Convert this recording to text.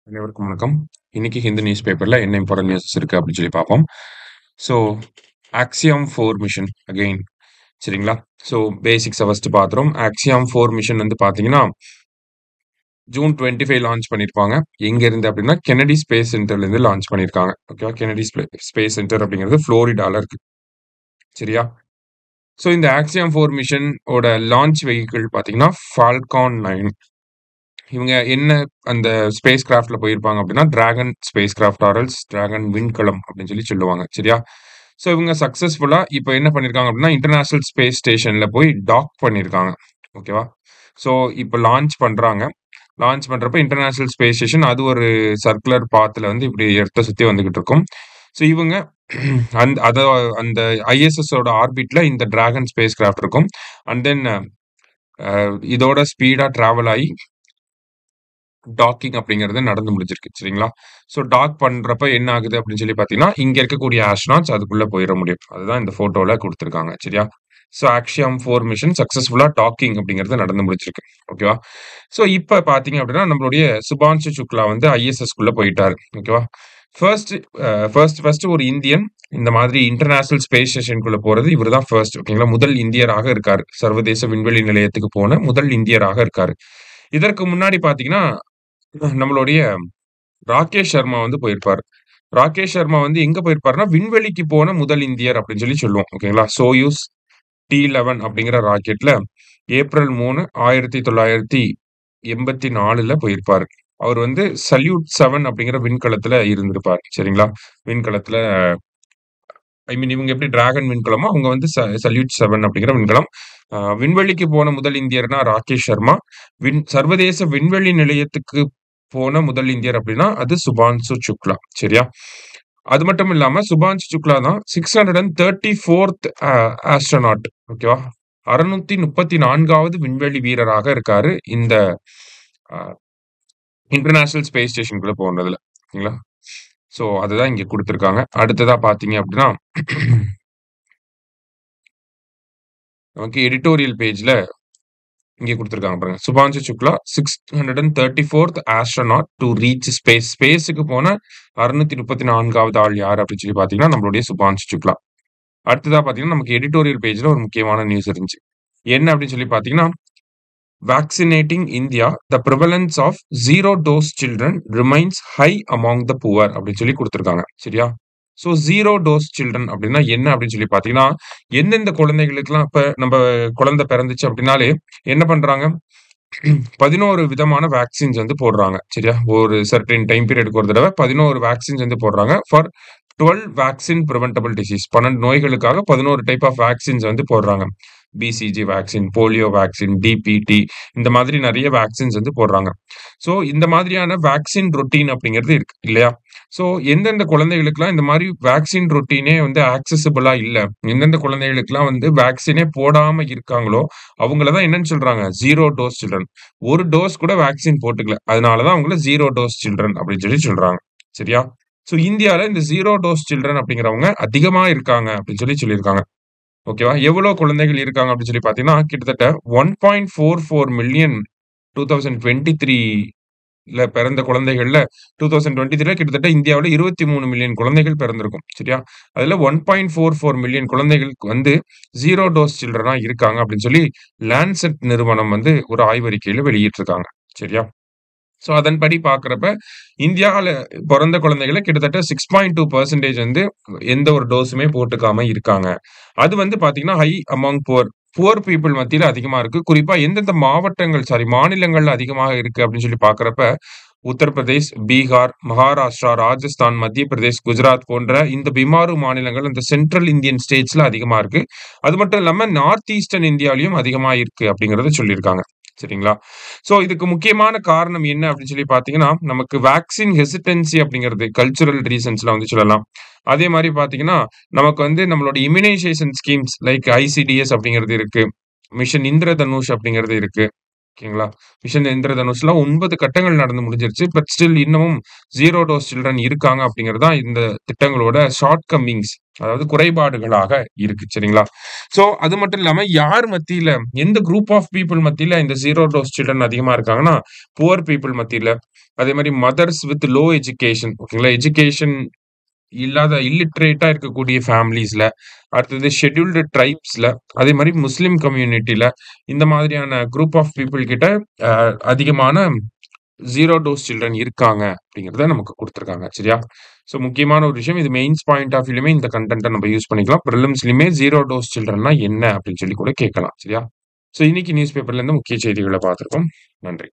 அனைவருக்கும் வணக்கம். இன்னைக்கு ஹிந்து நியூஸ் பேப்பர்ல என்ன இம்பார்ட்டன்ட் நியூஸஸ் இருக்கு அப்படின்னு சொல்லி பார்ப்போம். ஸோ ஆக்சியம் 4 மிஷன் அகைன் சரிங்களா? ஸோ பேசிக்ஸை ஃபர்ஸ்ட் பார்த்துரும். ஆக்சியம் 4 மிஷன் வந்து பார்த்தீங்கன்னா ஜூன் 25 லான்ச் பண்ணியிருப்பாங்க. எங்க இருந்து அப்படின்னா கெனடி ஸ்பேஸ் சென்டர்ல இருந்து லான்ச் பண்ணியிருக்காங்க. ஓகேவா? கெனடி ஸ்பேஸ் சென்டர் அப்படிங்கிறது ஃப்ளோரிடால இருக்கு. சரியா? ஸோ இந்த ஆக்சியம் 4 மிஷன் ஓட லான்ச் வெஹிக்கிள் பார்த்தீங்கன்னா ஃபால்கான் 9. இவங்க என்ன அந்த ஸ்பேஸ் கிராஃப்ட்ல போயிருப்பாங்க அப்படின்னா டிராகன் ஸ்பேஸ் கிராஃப்ட் ஆரல்ஸ் டிராகன் விண்கலம் அப்படின்னு சொல்லி சொல்லுவாங்க. சரியா? ஸோ இவங்க சக்சஸ்ஃபுல்லா இப்போ என்ன பண்ணியிருக்காங்க அப்படின்னா இன்டர்நேஷனல் ஸ்பேஸ் ஸ்டேஷன்ல போய் டாக் பண்ணியிருக்காங்க. ஓகேவா? ஸோ இப்போ லான்ச் பண்றாங்க. லான்ச் பண்றப்ப இன்டர்நேஷனல் ஸ்பேஸ் ஸ்டேஷன் அது ஒரு சர்க்குலர் பாத்துல வந்து இப்படி எர்த்த சுத்தி வந்துகிட்டு இருக்கும். ஸோ இவங்க அந்த ஐஎஸ்எஸ் ஓட ஆர்பிட்ல இந்த டிராகன் ஸ்பேஸ் கிராஃப்ட் இருக்கும். அண்ட் தென் இதோட ஸ்பீடா டிராவல் ஆகி டாக்கிங் அப்படிங்கிறது நடந்து முடிஞ்சிருக்கு. சரிங்களா? ஸோ டாக் பண்றப்ப என்ன ஆகுது அப்படின்னு சொல்லி பார்த்தீங்கன்னா, இங்க இருக்கக்கூடிய ஆஸ்ட்ரோனாட்ஸ் அதுக்குள்ள போயிற முடியும். அதுதான் இந்த ஃபோட்டோல குடுத்திருக்காங்க. சரியா? ஸோ ஆக்சியம் 4 மிஷன் சக்சஸ்ஃபுல்லா டாக்கிங் அப்படிங்கிறது நடந்து முடிஞ்சிருக்கு. ஓகேவா? ஸோ இப்ப பார்த்தீங்க அப்படின்னா, நம்மளுடைய சுபான்ஷு சுக்லா வந்து ஐஎஸ்எஸ்குள்ள போயிட்டாரு. ஓகேவா? ஃபர்ஸ்ட் ஒரு இந்தியன் இந்த மாதிரி இன்டர்நேஷனல் ஸ்பேஸ் ஸ்டேஷனுக்குள்ள போறது இவரு தான் ஃபர்ஸ்ட். ஓகேங்களா? முதல் இந்தியராக இருக்காரு. சர்வதேச விண்வெளி நிலையத்துக்கு போன முதல் இந்தியராக இருக்காரு. இதற்கு முன்னாடி பார்த்தீங்கன்னா நம்மளுடைய ராகேஷ் சர்மா வந்து போயிருப்பாரு. ராகேஷ் சர்மா வந்து எங்க போயிருப்பாருன்னா, விண்வெளிக்கு போன முதல் இந்தியர் அப்படின்னு சொல்லி சொல்லுவோம். ஓகேங்களா? சோயூஸ் T11 அப்படிங்கிற ராக்கெட்ல ஏப்ரல் 3, 1984ல போயிருப்பாரு. அவர் வந்து சல்யூட் 7 அப்படிங்கிற விண்கலத்துல இருந்திருப்பாரு. சரிங்களா? விண்கலத்துல இவங்க எப்படி டிராகன் விண்கலமோ, அவங்க வந்து சல்யூட் 7 அப்படிங்கிற விண்கலம். விண்வெளிக்கு போன முதல் இந்தியர்னா ராகேஷ் சர்மா. சர்வதேச விண்வெளி நிலையத்துக்கு போன முதல் இந்தியர் அப்படின்னா, அது சுபான்சு சுக்லா. சரியா? அது மட்டும் இல்லாம சுபான்சு சுக்லா தான் 634த் ஆஸ்ட்ரோநாட். ஓகேவா? 634வது விண்வெளி வீரராக இருக்காரு. இந்த அ இன்டர்நேஷனல் ஸ்பேஸ் ஸ்டேஷனுக்குள்ள போனதுல. ஓகேங்களா? ஸோ அதுதான் இங்க குடுத்திருக்காங்க. அடுத்ததா பார்த்தீங்க அப்படின்னா, நமக்கு எடிட்டோரியல் பேஜ்ல இங்க குடுத்திருக்காங்க பாருங்க. சுபான்சு சுக்லா 634த் ஆஸ்ட்ரோநாட் டூ ரீச் ஸ்பேஸ். ஸ்பேஸ்க்கு போன 634வது ஆள் யாரு அப்படின்னு சொல்லி பார்த்தீங்கன்னா, நம்மளுடைய சுபான்சு சுக்லா. அடுத்ததா பார்த்தீங்கன்னா, நமக்கு எடிட்டோரியல் பேஜ்ல ஒரு முக்கியமான நியூஸ் இருந்துச்சு. என்ன அப்படின்னு சொல்லி பார்த்தீங்கன்னா, vaccinating India the prevalence of 0 dose children remains high among the poor அப்படின்னு சொல்லி குடுத்திருக்காங்க. சரியா? ஸோ 0 டோஸ் சில்ட்ரன் அப்படின்னா என்ன அப்படின்னு சொல்லி பார்த்தீங்கன்னா, எந்தெந்த குழந்தைகளுக்கெல்லாம் இப்ப நம்ப குழந்தை பிறந்துச்சு அப்படின்னாலே என்ன பண்றாங்க? 11 விதமான வேக்சின்ஸ் வந்து போடுறாங்க. சரியா? ஒரு சர்டைன் டைம் பீரியடுக்கு ஒரு தடவ 11 வேக்சின்ஸ் வந்து போடுறாங்க. For 12 vaccine preventable disease. 12 நோய்களுக்காக 11 டைப் ஆஃப் வேக்சின்ஸ் வந்து போடுறாங்க. BCG vaccine, polio vaccine, DPT இந்த மாதிரி நெறைய வேக்சின்ஸ் வந்து போடுறாங்க. ஸோ இந்த மாதிரியான வேக்சின் ரொட்டீன் அப்படிங்கிறது இருக்கு இல்லையா? ஸோ எந்தெந்த குழந்தைகளுக்கெல்லாம் இந்த மாரி வேக்சின் ரொட்டீனே வந்து ஆக்சஸிபிளா இல்ல. எந்தெந்த குழந்தைகளுக்கெல்லாம் வந்து வேக்சினே போடாம இருக்காங்களோ, அவங்கள தான் என்னன்னு சொல்றாங்க? 0 டோஸ் சில்ட்ரன். ஒரு டோஸ் கூட வேக்சின் போட்டுக்கல. அதனால தான் அவங்கள 0 டோஸ் சில்ட்ரன் அப்படின்னு சொல்லி சொல்றாங்க. சரியா? ஸோ இந்தியால இந்த 0 டோஸ் சில்ட்ரன் அப்படிங்கிறவங்க அதிகமா இருக்காங்க அப்படின்னு சொல்லி சொல்லியிருக்காங்க. ஓகேவா? எவ்வளோ குழந்தைகள் இருக்காங்க அப்படின்னு சொல்லி பார்த்தீங்கன்னா, கிட்டத்தட்ட 1.44 மில்லியன் 2023ல பிறந்த குழந்தைகள்ல 2023ல கிட்டத்தட்ட இந்தியாவுல 23 மில்லியன் குழந்தைகள் பிறந்திருக்கும். சரியா? அதுல 1.44 மில்லியன் குழந்தைகளுக்கு வந்து 0 டோஸ் சில்ட்ரனா இருக்காங்க அப்படின்னு சொல்லி லான்செட் நிறுவனம் வந்து ஒரு ஆய்வறிக்கையில வெளியிட்டிருக்காங்க. சரியா? ஸோ அதன்படி பார்க்கிறப்ப, இந்தியால பொறந்த குழந்தைகள கிட்டத்தட்ட 6.2% வந்து எந்த ஒரு டோஸுமே போட்டுக்காம இருக்காங்க. அது வந்து பார்த்தீங்கன்னா, ஹை அமாங் புவர் பீப்பிள் மத்தியில அதிகமா இருக்கு. குறிப்பா எந்தெந்த மாநிலங்கள்ல அதிகமாக இருக்கு அப்படின்னு சொல்லி பார்க்கிறப்ப, உத்தரப்பிரதேஷ், பீகார், மகாராஷ்டிரா, ராஜஸ்தான், மத்திய பிரதேஷ், குஜராத் போன்ற இந்த பிமாரு மாநிலங்கள் இந்த சென்ட்ரல் இந்தியன் ஸ்டேட்ஸ்ல அதிகமா இருக்கு. அது மட்டும் இல்லாம நார்த் ஈஸ்டர்ன் இந்தியாலயும் அதிகமா இருக்கு அப்படிங்கிறத சொல்லியிருக்காங்க. சரிங்களா? ஸோ இதுக்கு முக்கியமான காரணம் என்ன அப்படின்னு சொல்லி பார்த்தீங்கன்னா, நமக்கு வேக்சின் ஹெசிடன்சி அப்படிங்கிறது கல்ச்சுரல் ரீசன்ஸ்ல வந்து சொல்லலாம். அதே மாரி பார்த்தீங்கன்னா, நமக்கு வந்து நம்மளோட இம்யூனைசேஷன் ஸ்கீம்ஸ் லைக் ஐசிடிஎஸ் அப்படிங்கிறது இருக்கு. மிஷன் இந்திரதனுஷ் அப்படிங்கிறது இருக்கு. ஓகேங்களா? மிஷன் இந்திரதனுஷ்ல 9 கட்டங்கள் நடந்து முடிஞ்சிருச்சு. பட் ஸ்டில் இன்னமும் 0 டோஸ் சில்ட்ரன் இருக்காங்க அப்படிங்கிறது தான் இந்த திட்டங்களோட ஷார்ட் கம்மிங்ஸ். அதாவது குறைபாடுகளாக இருக்கு. சரிங்களா? ஸோ அது மட்டும் இல்லாம யார் மத்தியில, எந்த குரூப் ஆஃப் பீப்பிள் மத்தியில இந்த 0 டோஸ் சில்ட்ரன் அதிகமா இருக்காங்கன்னா, புவர் பீப்பிள் மத்தியில, அதே மாரி மதர்ஸ் வித் லோ எஜுகேஷன் ஓகேங்களா? எஜுகேஷன் இல்லாத இல்லிட்ரேட்டா இருக்கக்கூடிய ஃபேமிலீஸ்ல, அடுத்தது ஷெட்யூல்டு ட்ரைப்ஸ்ல, அதே மாரி முஸ்லிம் கம்யூனிட்டில, இந்த மாதிரியான குரூப் ஆஃப் பீப்பிள் கிட்ட அதிகமான 0 டோஸ் சில்ட்ரன் இருக்காங்க அப்படிங்கிறத நமக்கு குடுத்துருக்காங்க. சரியா? ஸோ முக்கியமான ஒரு விஷயம். இது மெயின்ஸ் பாயிண்ட் ஆஃப் வியூலயுமே இந்த கன்டென்ட்ட நம்ம யூஸ் பண்ணிக்கலாம். பிரிலிம்ஸ்லயுமே 0 டோஸ் சில்ட்ரன்னா என்ன அப்படின்னு சொல்லி கூட கேட்கலாம். சரியா? ஸோ இன்னைக்கு நியூஸ் பேப்பர்ல இருந்து முக்கிய செய்திகள பார்த்திருக்கோம். நன்றி.